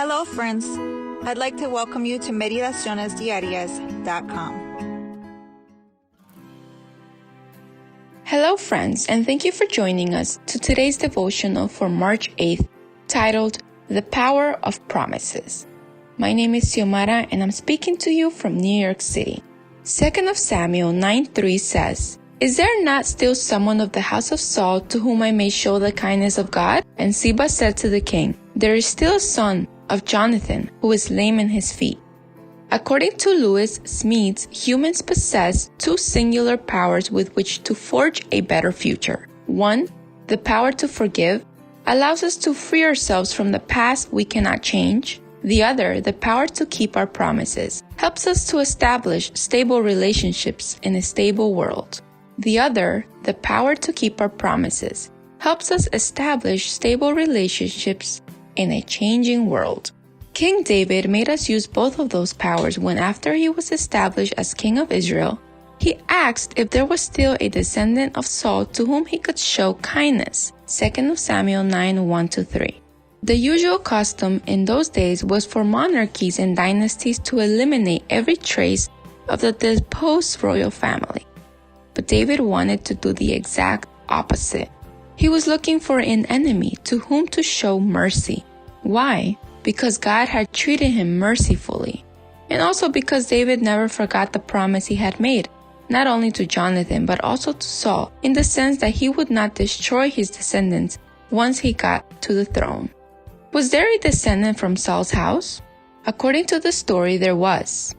Hello, friends. I'd like to welcome you to Meditaciones Diarias.com. Hello, friends, and thank you for joining us to today's devotional for March 8th, titled The Power of Promises. My name is Xiomara, and I'm speaking to you from New York City. 2 Samuel 9:3 says, "Is there not still someone of the house of Saul to whom I may show the kindness of God?" And Ziba said to the king, "There is still a son of Jonathan who is lame in his feet." According to Lewis Smedes, humans possess two singular powers with which to forge a better future. One, the power to forgive, allows us to free ourselves from the past we cannot change. The other, the power to keep our promises, helps us to establish stable relationships in a stable world. The other, the power to keep our promises, helps us establish stable relationships in a changing world. King David made us use both of those powers when, after he was established as king of Israel, he asked if there was still a descendant of Saul to whom he could show kindness. 2 Samuel 9:1-3. The usual custom in those days was for monarchies and dynasties to eliminate every trace of the deposed royal family. But David wanted to do the exact opposite. He was looking for an enemy to whom to show mercy. Why? Because God had treated him mercifully, and also because David never forgot the promise he had made, not only to Jonathan but also to Saul, in the sense that he would not destroy his descendants once he got to the throne. Was there a descendant from Saul's house? According to the story, there was.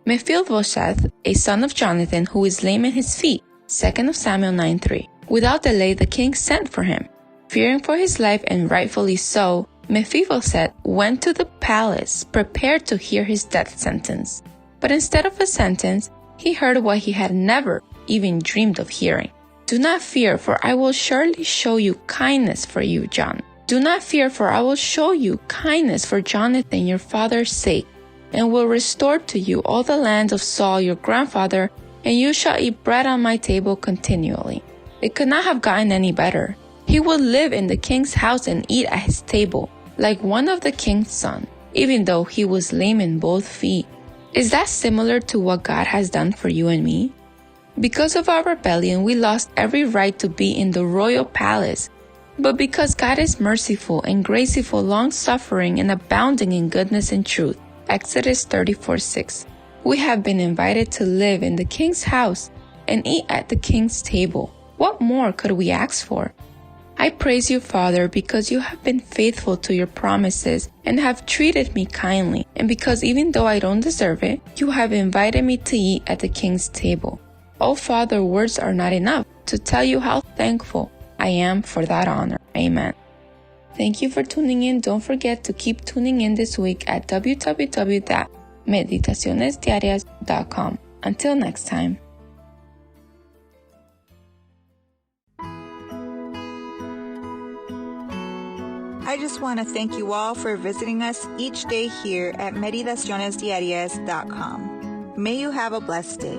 Mephibosheth, a son of Jonathan who is lame in his feet, 2 Samuel 9:3. Without delay, the king sent for him. Fearing for his life, and rightfully so, Mephibosheth went to the palace, prepared to hear his death sentence. But instead of a sentence, he heard what he had never even dreamed of hearing. "Do not fear, for I will surely show you kindness for you, John. Do not fear, for I will show you kindness for Jonathan your father's sake, and will restore to you all the land of Saul your grandfather, and you shall eat bread on my table continually." It could not have gotten any better. He would live in the king's house and eat at his table, like one of the king's sons, even though he was lame in both feet. Is that similar to what God has done for you and me? Because of our rebellion, we lost every right to be in the royal palace. But because God is merciful and graceful, long-suffering, and abounding in goodness and truth, Exodus 34:6, we have been invited to live in the king's house and eat at the king's table. What more could we ask for? I praise you, Father, because you have been faithful to your promises and have treated me kindly, and because even though I don't deserve it, you have invited me to eat at the king's table. Oh, Father, words are not enough to tell you how thankful I am for that honor. Amen. Thank you for tuning in. Don't forget to keep tuning in this week at www.meditacionesdiarias.com. Until next time. I just want to thank you all for visiting us each day here at Meditacionesdiarias.com. May you have a blessed day.